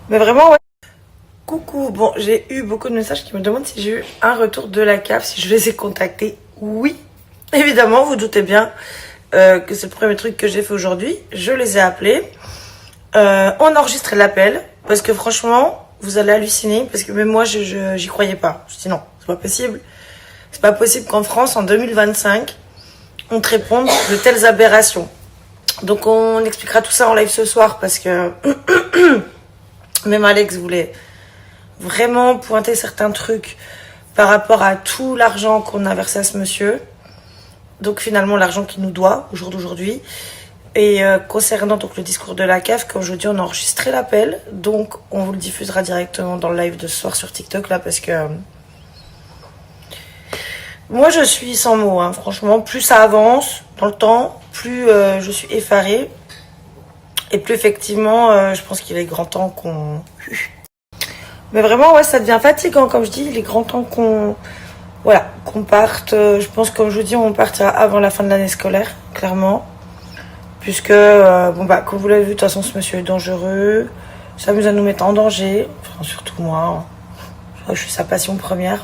Mais vraiment, ouais. Coucou, bon, j'ai eu beaucoup de messages qui me demandent si j'ai eu un retour de la CAF, si je les ai contactés. Oui, évidemment, vous doutez bien que c'est le premier truc que j'ai fait aujourd'hui. Je les ai appelés. On a enregistré l'appel, parce que franchement, vous allez halluciner, parce que même moi, j'y croyais pas. Je dis non, c'est pas possible. C'est pas possible qu'en France, en 2025, on te réponde de telles aberrations. Donc on expliquera tout ça en live ce soir, parce que même Alex voulait vraiment pointer certains trucs par rapport à tout l'argent qu'on a versé à ce monsieur. Donc finalement l'argent qu'il nous doit au jour d'aujourd'hui. Et concernant donc le discours de la CAF, comme je vous dis, on a enregistré l'appel. Donc on vous le diffusera directement dans le live de ce soir sur TikTok là, parce que moi je suis sans mots, hein. Franchement, plus ça avance dans le temps, plus je suis effarée. Et plus effectivement, je pense qu'il est grand temps qu'on... Mais vraiment, ouais, ça devient fatigant, comme je dis. Il est grand temps qu'on parte. Je pense, comme je vous dis, on partira avant la fin de l'année scolaire, clairement. Puisque, comme vous l'avez vu, de toute façon, ce monsieur est dangereux. Ça s'amuse à nous mettre en danger. Enfin, surtout moi. Je suis sa passion première.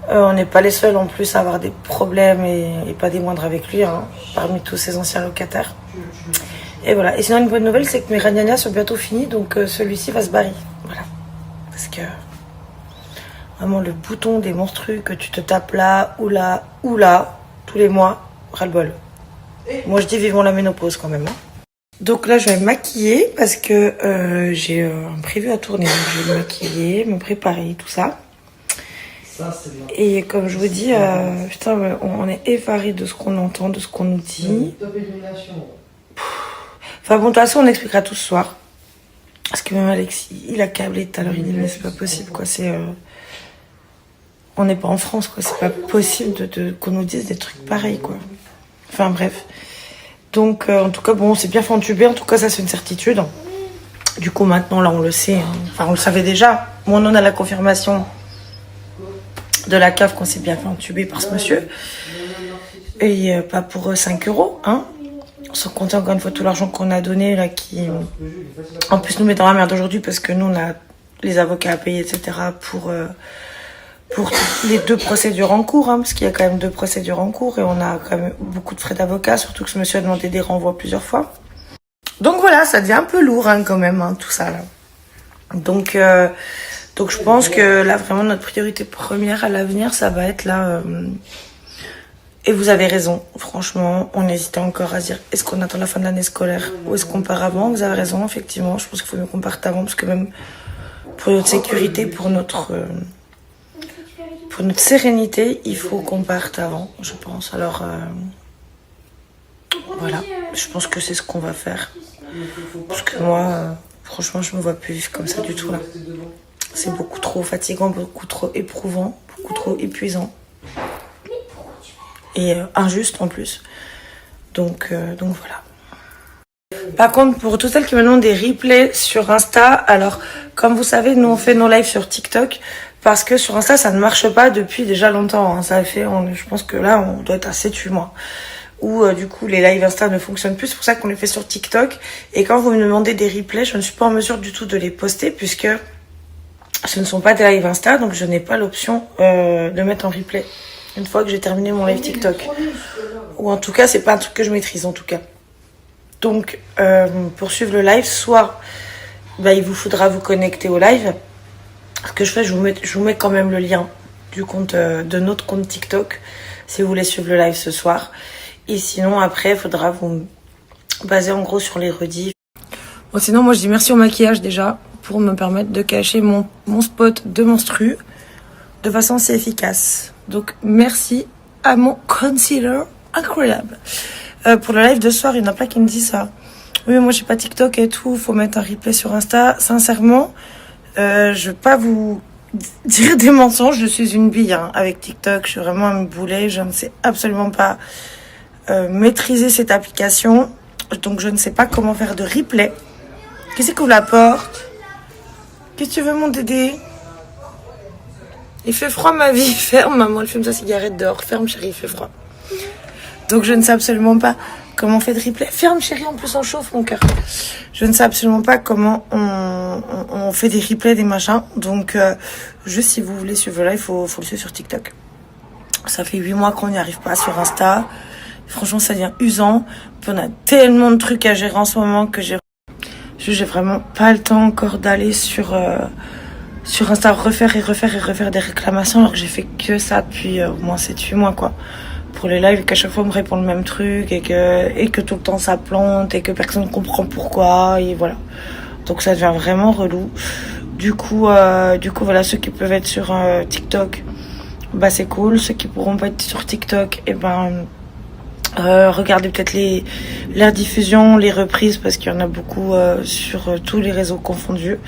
On n'est pas les seuls, en plus, à avoir des problèmes et pas des moindres avec lui, hein, parmi tous ses anciens locataires. Et voilà. Et sinon, une bonne nouvelle, c'est que mes ragnagnas sont bientôt finis. Donc, celui-ci va se barrer. Voilà. Parce que vraiment le bouton des menstrues que tu te tapes là, ou là, tous les mois, ras-le-bol. Moi je dis vivons la ménopause quand même. Hein. Donc là je vais me maquiller parce que j'ai un prévu à tourner. Donc je vais me maquiller, me préparer, tout ça. Et comme je vous dis, putain, on est effarés de ce qu'on entend, de ce qu'on nous dit. Enfin bon, de toute façon on expliquera tout ce soir. Parce que même Alexis, il a câblé tout à l'heure, il dit mais c'est pas possible quoi, on n'est pas en France quoi, c'est pas possible qu'on nous dise des trucs pareils quoi. Enfin bref. Donc en tout cas bon, on s'est bien fait entuber, en tout cas ça c'est une certitude. Du coup maintenant là on le sait, hein. Enfin on le savait déjà, mais on en a la confirmation de la CAF qu'on s'est bien fait entuber par ce monsieur. Et pas pour 5 €, hein. Sans compter encore une fois tout l'argent qu'on a donné là, qui en plus nous met dans la merde aujourd'hui parce que nous on a les avocats à payer, etc. pour les 2 procédures en cours, hein, parce qu'il y a quand même 2 procédures en cours et on a quand même beaucoup de frais d'avocat, surtout que ce monsieur a demandé des renvois plusieurs fois. Donc voilà, ça devient un peu lourd hein, quand même, hein, tout ça là. Donc je pense que là vraiment notre priorité première à l'avenir, ça va être là. Et vous avez raison, franchement, on hésitait encore à dire est-ce qu'on attend la fin de l'année scolaire ou est-ce qu'on part avant. Vous avez raison, effectivement, je pense qu'il faut mieux qu'on parte avant parce que même pour notre sécurité, pour notre sérénité, il faut qu'on parte avant, je pense. Alors, voilà, je pense que c'est ce qu'on va faire. Parce que moi, franchement, je me vois plus vivre comme ça du tout là. C'est beaucoup trop fatigant, beaucoup trop éprouvant, beaucoup trop épuisant. Et injuste en plus. Donc voilà. Par contre, pour toutes celles qui me demandent des replays sur Insta, alors comme vous savez, nous on fait nos lives sur TikTok parce que sur Insta ça ne marche pas depuis déjà longtemps. Hein. Ça fait, je pense que là on doit être à 7-8 mois. Où du coup les lives Insta ne fonctionnent plus, c'est pour ça qu'on les fait sur TikTok. Et quand vous me demandez des replays, je ne suis pas en mesure du tout de les poster puisque ce ne sont pas des lives Insta, donc je n'ai pas l'option de mettre en replay. Une fois que j'ai terminé mon live TikTok. Ou en tout cas, c'est pas un truc que je maîtrise en tout cas. Donc, pour suivre le live, soit il vous faudra vous connecter au live. Ce que je fais, je vous mets quand même le lien du compte de notre compte TikTok si vous voulez suivre le live ce soir. Et sinon, après, il faudra vous baser en gros sur les rediffs. Bon, sinon, moi, je dis merci au maquillage déjà pour me permettre de cacher mon spot de menstru de façon assez efficace. Donc merci à mon concealer incroyable. Pour le live de ce soir, il y en a plein qui me disent ça. Oui, mais moi j'ai pas TikTok et tout, faut mettre un replay sur Insta. Sincèrement, je vais pas vous dire des mensonges, je suis une bille hein, avec TikTok, je suis vraiment un boulet, je ne sais absolument pas maîtriser cette application. Donc je ne sais pas comment faire de replay. Qu'est-ce qu'on la porte? Qu'est-ce que tu veux mon Dédé? Il fait froid ma vie, ferme maman, elle fume sa cigarette dehors, ferme chérie, il fait froid. Donc je ne sais absolument pas comment on fait de replay. Ferme chérie, en plus on chauffe mon cœur. Je ne sais absolument pas comment on on fait des replays, des machins. Donc, juste si vous voulez suivre le live, faut le suivre sur TikTok. Ça fait 8 mois qu'on n'y arrive pas sur Insta. Franchement, ça devient usant. Puis on a tellement de trucs à gérer en ce moment que j'ai vraiment pas le temps encore d'aller sur Insta refaire des réclamations alors que j'ai fait que ça depuis au moins 7-8 mois quoi. Pour les lives, qu'à chaque fois on me répond le même truc et que tout le temps ça plante et que personne ne comprend pourquoi et voilà. Donc ça devient vraiment relou. Du coup voilà, ceux qui peuvent être sur TikTok, bah c'est cool. Ceux qui pourront pas être sur TikTok, et ben regardez peut-être les rediffusions, les reprises parce qu'il y en a beaucoup sur tous les réseaux confondus.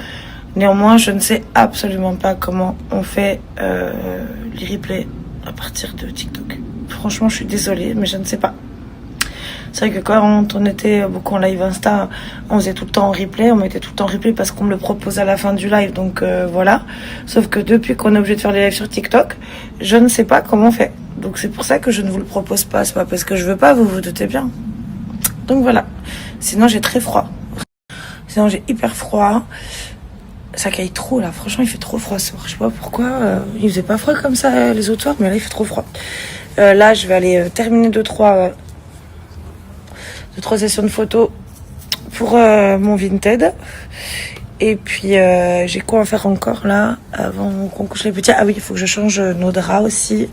Néanmoins, je ne sais absolument pas comment on fait les replays à partir de TikTok. Franchement, je suis désolée, mais je ne sais pas. C'est vrai que quand on était beaucoup en live Insta, on faisait tout le temps en replay, on mettait tout le temps en replay parce qu'on me le propose à la fin du live, donc voilà. Sauf que depuis qu'on est obligé de faire les lives sur TikTok, je ne sais pas comment on fait. Donc c'est pour ça que je ne vous le propose pas, c'est pas parce que je veux pas, vous vous doutez bien. Donc voilà. Sinon j'ai très froid. Sinon j'ai hyper froid. Ça caille trop là, franchement il fait trop froid ce soir. Je sais pas pourquoi, il faisait pas froid comme ça les autres soirs, mais là il fait trop froid. Là je vais aller terminer 2-3 sessions de photos pour mon Vinted. Et puis j'ai quoi à faire encore là avant qu'on couche les petits. Ah oui, il faut que je change nos draps aussi.